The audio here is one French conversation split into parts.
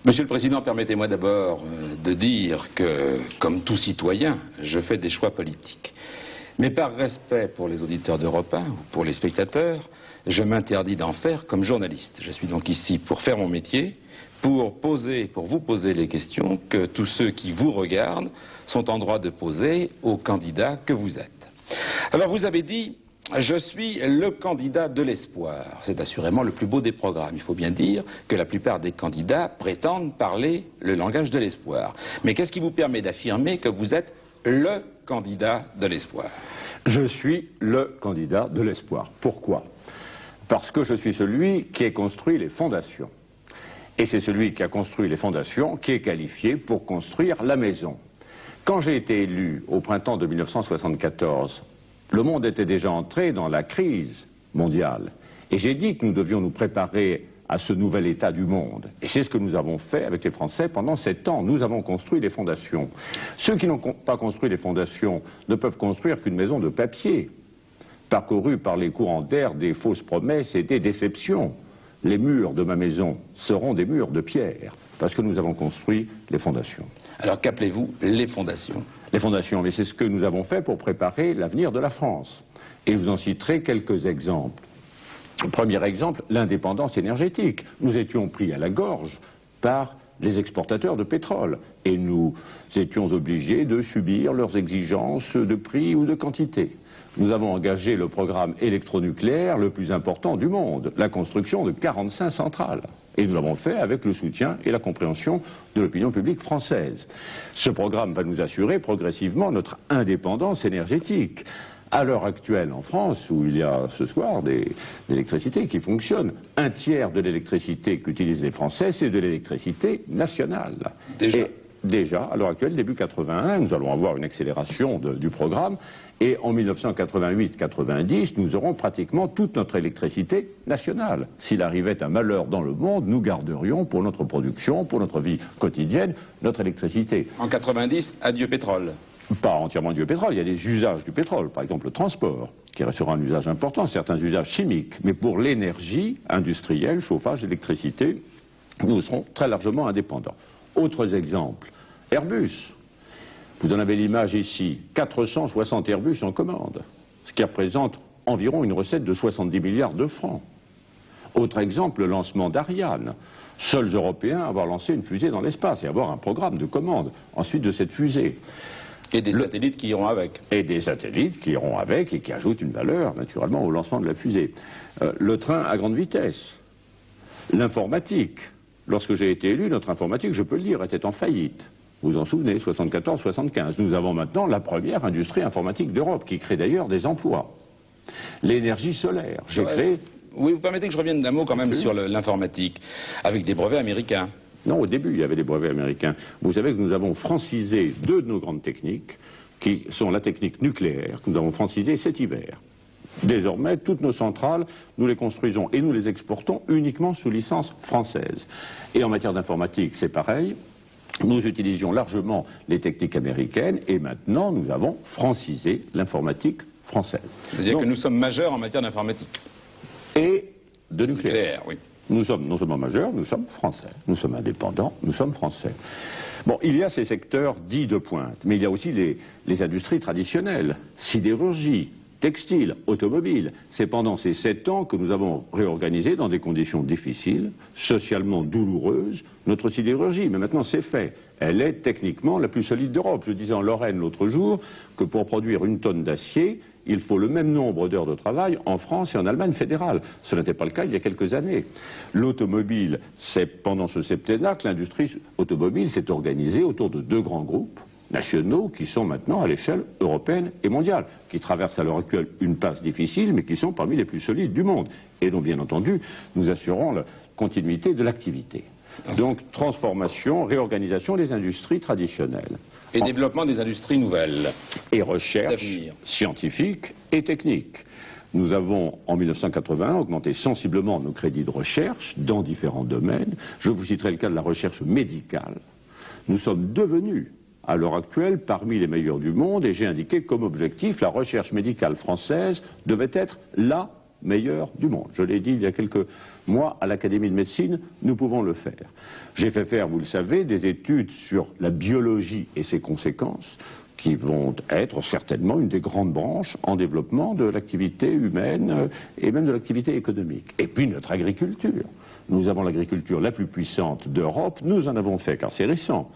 Monsieur le Président, permettez-moi d'abord de dire que, comme tout citoyen, je fais des choix politiques. Mais par respect pour les auditeurs d'Europe 1 ou pour les spectateurs, je m'interdis d'en faire comme journaliste. Je suis donc ici pour faire mon métier, pour vous poser les questions que tous ceux qui vous regardent sont en droit de poser aux candidats que vous êtes. Alors vous avez dit, je suis le candidat de l'espoir. C'est assurément le plus beau des programmes. Il faut bien dire que la plupart des candidats prétendent parler le langage de l'espoir. Mais qu'est-ce qui vous permet d'affirmer que vous êtes le candidat de l'espoir? Je suis le candidat de l'espoir. Pourquoi? Parce que je suis celui qui a construit les fondations. Et c'est celui qui a construit les fondations qui est qualifié pour construire la maison. Quand j'ai été élu au printemps de 1974, le monde était déjà entré dans la crise mondiale. Et j'ai dit que nous devions nous préparer à ce nouvel état du monde. Et c'est ce que nous avons fait avec les Français pendant 7 ans. Nous avons construit les fondations. Ceux qui n'ont pas construit les fondations ne peuvent construire qu'une maison de papier, parcourue par les courants d'air des fausses promesses et des déceptions. Les murs de ma maison seront des murs de pierre, parce que nous avons construit les fondations. Alors qu'appelez-vous les fondations? Les fondations, mais c'est ce que nous avons fait pour préparer l'avenir de la France. Et je vous en citerai quelques exemples. Premier exemple, l'indépendance énergétique. Nous étions pris à la gorge par les exportateurs de pétrole. Et nous étions obligés de subir leurs exigences de prix ou de quantité. Nous avons engagé le programme électronucléaire le plus important du monde, la construction de 45 centrales. Et nous l'avons fait avec le soutien et la compréhension de l'opinion publique française. Ce programme va nous assurer progressivement notre indépendance énergétique. À l'heure actuelle en France, où il y a ce soir des électricités qui fonctionnent, un tiers de l'électricité qu'utilisent les Français, c'est de l'électricité nationale. Déjà, à l'heure actuelle, début 81, nous allons avoir une accélération du programme, et en 1988-90, nous aurons pratiquement toute notre électricité nationale. S'il arrivait un malheur dans le monde, nous garderions pour notre production, pour notre vie quotidienne, notre électricité. En 90, adieu pétrole. Pas entièrement du pétrole, il y a des usages du pétrole, par exemple le transport, qui restera un usage important, certains usages chimiques. Mais pour l'énergie industrielle, chauffage, électricité, nous serons très largement indépendants. Autres exemples, Airbus. Vous en avez l'image ici, 460 Airbus en commande, ce qui représente environ une recette de 70 milliards de francs. Autre exemple, le lancement d'Ariane. Seuls Européens à avoir lancé une fusée dans l'espace et avoir un programme de commande ensuite de cette fusée. Et des satellites qui iront avec. Et des satellites qui iront avec et qui ajoutent une valeur, naturellement, au lancement de la fusée. Le train à grande vitesse. L'informatique. Lorsque j'ai été élu, notre informatique, je peux le dire, était en faillite. Vous vous en souvenez, 74-75. Nous avons maintenant la première industrie informatique d'Europe, qui crée d'ailleurs des emplois. L'énergie solaire. J'ai créé... Oui, vous permettez que je revienne d'un mot quand même sur l'informatique, avec des brevets américains. Non, au début, il y avait des brevets américains. Vous savez que nous avons francisé 2 de nos grandes techniques, qui sont la technique nucléaire, que nous avons francisée cet hiver. Désormais, toutes nos centrales, nous les construisons et nous les exportons uniquement sous licence française. Et en matière d'informatique, c'est pareil. Nous utilisions largement les techniques américaines et maintenant, nous avons francisé l'informatique française. C'est-à-dire que nous sommes majeurs en matière d'informatique. Et de nucléaire. Oui. Nous sommes non seulement majeurs, nous sommes français. Nous sommes indépendants, nous sommes français. Bon, il y a ces secteurs dits de pointe, mais il y a aussi les industries traditionnelles, sidérurgie, textile, automobile. C'est pendant ces 7 ans que nous avons réorganisé dans des conditions difficiles, socialement douloureuses, notre sidérurgie. Mais maintenant c'est fait. Elle est techniquement la plus solide d'Europe. Je disais en Lorraine l'autre jour que pour produire 1 tonne d'acier, il faut le même nombre d'heures de travail en France et en Allemagne fédérale. Ce n'était pas le cas il y a quelques années. L'automobile, c'est pendant ce septennat que l'industrie automobile s'est organisée autour de 2 grands groupes nationaux qui sont maintenant à l'échelle européenne et mondiale, qui traversent à l'heure actuelle une passe difficile, mais qui sont parmi les plus solides du monde, et dont bien entendu nous assurons la continuité de l'activité. Donc transformation, réorganisation des industries traditionnelles. Et développement des industries nouvelles. Et recherche scientifique et technique. Nous avons, en 1981, augmenté sensiblement nos crédits de recherche dans différents domaines. Je vous citerai le cas de la recherche médicale. Nous sommes devenus, à l'heure actuelle, parmi les meilleurs du monde, et j'ai indiqué comme objectif la recherche médicale française devait être la meilleurs du monde. Je l'ai dit il y a quelques mois à l'Académie de médecine, nous pouvons le faire. J'ai fait faire, vous le savez, des études sur la biologie et ses conséquences, qui vont être certainement une des grandes branches en développement de l'activité humaine et même de l'activité économique. Et puis notre agriculture. Nous avons l'agriculture la plus puissante d'Europe, nous en avons fait, car c'est récent,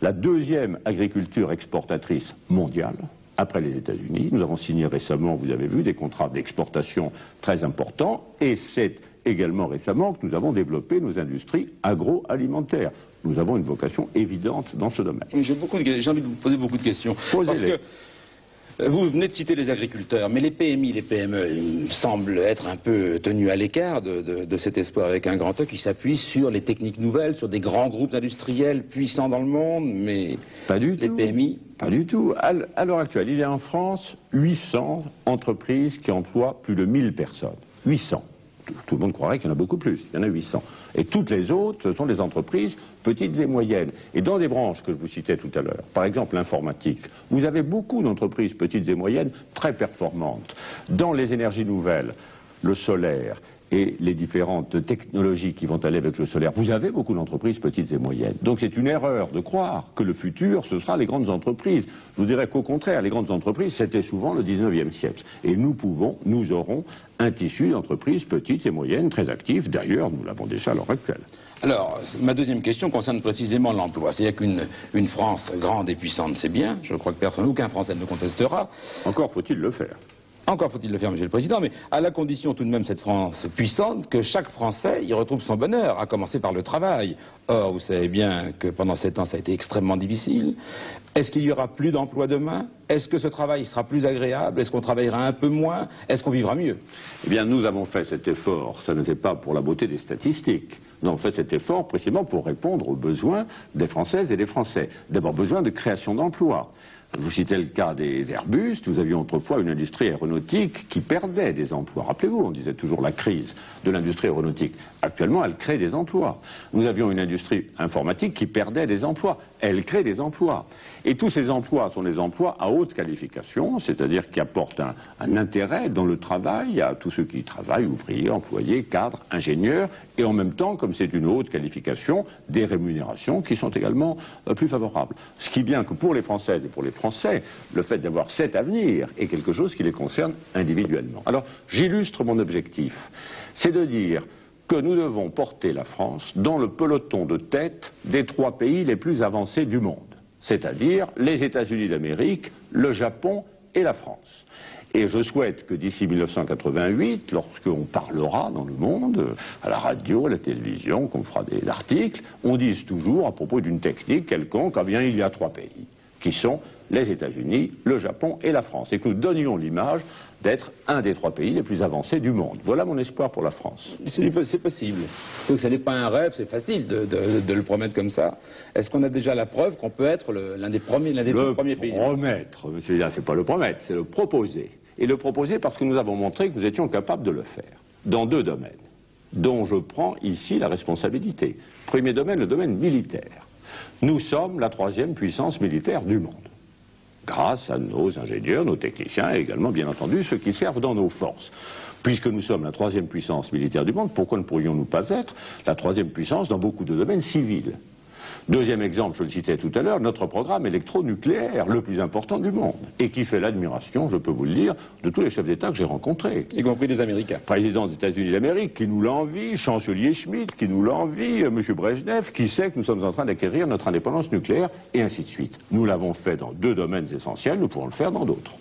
la deuxième agriculture exportatrice mondiale, après les États-Unis. Nous avons signé récemment, vous avez vu, des contrats d'exportation très importants, et c'est également récemment que nous avons développé nos industries agroalimentaires. Nous avons une vocation évidente dans ce domaine. J'ai envie de vous poser beaucoup de questions. Parce que vous venez de citer les agriculteurs, mais les PMI, les PME, ils semblent être un peu tenus à l'écart de cet espoir avec un grand E qui s'appuie sur les techniques nouvelles, sur des grands groupes industriels puissants dans le monde, mais pas du les tout. PMI... Pas du tout. À l'heure actuelle, il y a en France 800 entreprises qui emploient plus de 1000 personnes. 800. Tout le monde croirait qu'il y en a beaucoup plus. Il y en a 800. Et toutes les autres, ce sont des entreprises petites et moyennes. Et dans des branches que je vous citais tout à l'heure, par exemple l'informatique, vous avez beaucoup d'entreprises petites et moyennes très performantes. Dans les énergies nouvelles, le solaire et les différentes technologies qui vont aller avec le solaire, vous avez beaucoup d'entreprises petites et moyennes. Donc c'est une erreur de croire que le futur, ce sera les grandes entreprises. Je vous dirais qu'au contraire, les grandes entreprises, c'était souvent le 19e siècle. Et nous aurons un tissu d'entreprises petites et moyennes très actifs. D'ailleurs, nous l'avons déjà à l'heure actuelle. Alors, ma deuxième question concerne précisément l'emploi. C'est-à-dire qu'une France grande et puissante, c'est bien. Je crois que aucun Français ne le contestera. Encore faut-il le faire. Encore faut-il le faire, Monsieur le Président, mais à la condition tout de même, cette France puissante, que chaque Français y retrouve son bonheur, à commencer par le travail. Or, vous savez bien que pendant 7 ans, ça a été extrêmement difficile. Est-ce qu'il y aura plus d'emplois demain? Est-ce que ce travail sera plus agréable? Est-ce qu'on travaillera un peu moins? Est-ce qu'on vivra mieux? Eh bien, nous avons fait cet effort. Ça n'était pas pour la beauté des statistiques. Nous avons fait cet effort précisément pour répondre aux besoins des Françaises et des Français. D'abord, besoin de création d'emplois. Vous citez le cas des Airbus. Nous avions autrefois une industrie aéronautique qui perdait des emplois. Rappelez-vous, on disait toujours la crise de l'industrie aéronautique. Actuellement, elle crée des emplois. Nous avions une industrie informatique qui perdait des emplois. Elle crée des emplois. Et tous ces emplois sont des emplois à haute qualification, c'est-à-dire qui apportent un intérêt dans le travail à tous ceux qui travaillent, ouvriers, employés, cadres, ingénieurs, et en même temps, comme c'est une haute qualification, des rémunérations qui sont également plus favorables. Ce qui est bien que pour les Françaises et pour les Français, le fait d'avoir cet avenir est quelque chose qui les concerne individuellement. Alors, j'illustre mon objectif. C'est de dire que nous devons porter la France dans le peloton de tête des 3 pays les plus avancés du monde, c'est-à-dire les États-Unis d'Amérique, le Japon et la France. Et je souhaite que d'ici 1988, lorsqu'on parlera dans le monde, à la radio, à la télévision, qu'on fera des articles, on dise toujours à propos d'une technique quelconque, eh bien il y a 3 pays, qui sont les États-Unis, le Japon et la France, et que nous donnions l'image d'être un des 3 pays les plus avancés du monde. Voilà mon espoir pour la France. C'est possible. Sauf que ce n'est pas un rêve, c'est facile de le promettre comme ça. Est-ce qu'on a déjà la preuve qu'on peut être l'un des premiers pays? Le promettre, monsieur Zia, c'est pas le promettre, c'est le proposer. Et le proposer parce que nous avons montré que nous étions capables de le faire, dans 2 domaines, dont je prends ici la responsabilité. Premier domaine, le domaine militaire. Nous sommes la 3e puissance militaire du monde, grâce à nos ingénieurs, nos techniciens et également, bien entendu, ceux qui servent dans nos forces. Puisque nous sommes la 3e puissance militaire du monde, pourquoi ne pourrions-nous pas être la 3e puissance dans beaucoup de domaines civils? Deuxième exemple, je le citais tout à l'heure, notre programme électronucléaire, le plus important du monde, et qui fait l'admiration, je peux vous le dire, de tous les chefs d'État que j'ai rencontrés. Y compris des Américains. Président des États-Unis d'Amérique, qui nous l'envie, chancelier Schmitt, qui nous l'envie, M. Brejnev, qui sait que nous sommes en train d'acquérir notre indépendance nucléaire, et ainsi de suite. Nous l'avons fait dans 2 domaines essentiels, nous pourrons le faire dans d'autres.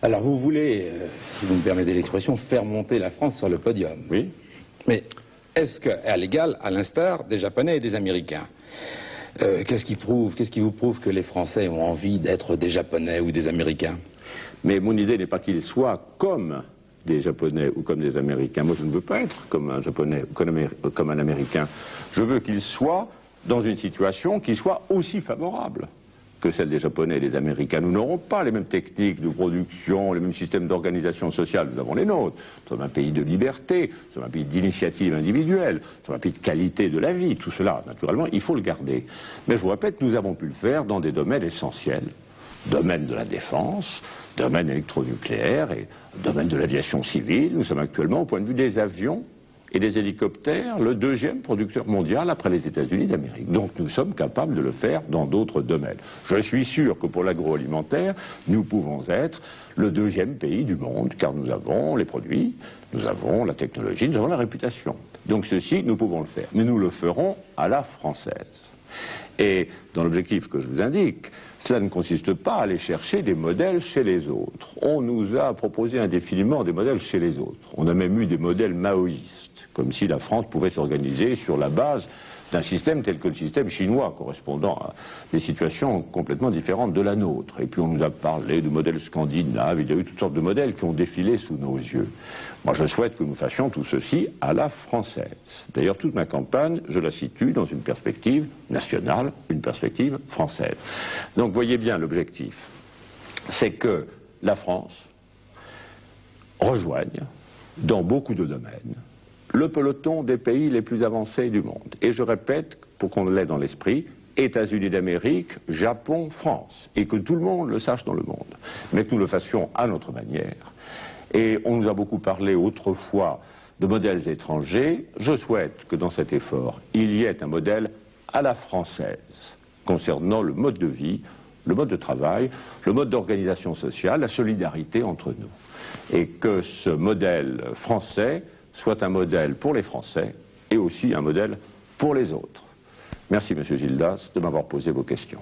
Alors vous voulez, si vous me permettez l'expression, faire monter la France sur le podium. Oui. Mais est-ce qu'à l'égal, à l'instar des Japonais et des Américains, qu'est-ce qui vous prouve que les Français ont envie d'être des Japonais ou des Américains? Mais mon idée n'est pas qu'ils soient comme des Japonais ou comme des Américains. Moi, je ne veux pas être comme un Japonais ou comme un Américain. Je veux qu'ils soient dans une situation qui soit aussi favorable que celle des Japonais et des Américains. Nous n'aurons pas les mêmes techniques de production, les mêmes systèmes d'organisation sociale. Nous avons les nôtres. Nous sommes un pays de liberté, nous sommes un pays d'initiative individuelle, nous sommes un pays de qualité de la vie. Tout cela, naturellement, il faut le garder. Mais je vous répète, nous avons pu le faire dans des domaines essentiels, Domaine de la défense, domaine électronucléaire et domaine de l'aviation civile. Nous sommes actuellement, au point de vue des avions et des hélicoptères, le deuxième producteur mondial après les États-Unis d'Amérique. Donc nous sommes capables de le faire dans d'autres domaines. Je suis sûr que pour l'agroalimentaire, nous pouvons être le deuxième pays du monde, car nous avons les produits, nous avons la technologie, nous avons la réputation. Donc ceci, nous pouvons le faire. Mais nous le ferons à la française. Et dans l'objectif que je vous indique, cela ne consiste pas à aller chercher des modèles chez les autres. On nous a proposé indéfiniment des modèles chez les autres. On a même eu des modèles maoïstes, comme si la France pouvait s'organiser sur la base d'un système tel que le système chinois, correspondant à des situations complètement différentes de la nôtre. Et puis on nous a parlé de modèles scandinaves, il y a eu toutes sortes de modèles qui ont défilé sous nos yeux. Moi je souhaite que nous fassions tout ceci à la française. D'ailleurs toute ma campagne, je la situe dans une perspective nationale, une perspective française. Donc voyez bien l'objectif, c'est que la France rejoigne, dans beaucoup de domaines, le peloton des pays les plus avancés du monde. Et je répète, pour qu'on l'ait dans l'esprit, États-Unis d'Amérique, Japon, France. Et que tout le monde le sache dans le monde. Mais que nous le fassions à notre manière. Et on nous a beaucoup parlé autrefois de modèles étrangers. Je souhaite que dans cet effort, il y ait un modèle à la française, concernant le mode de vie, le mode de travail, le mode d'organisation sociale, la solidarité entre nous. Et que ce modèle français soit un modèle pour les Français et aussi un modèle pour les autres. Merci, Monsieur Gildas, de m'avoir posé vos questions.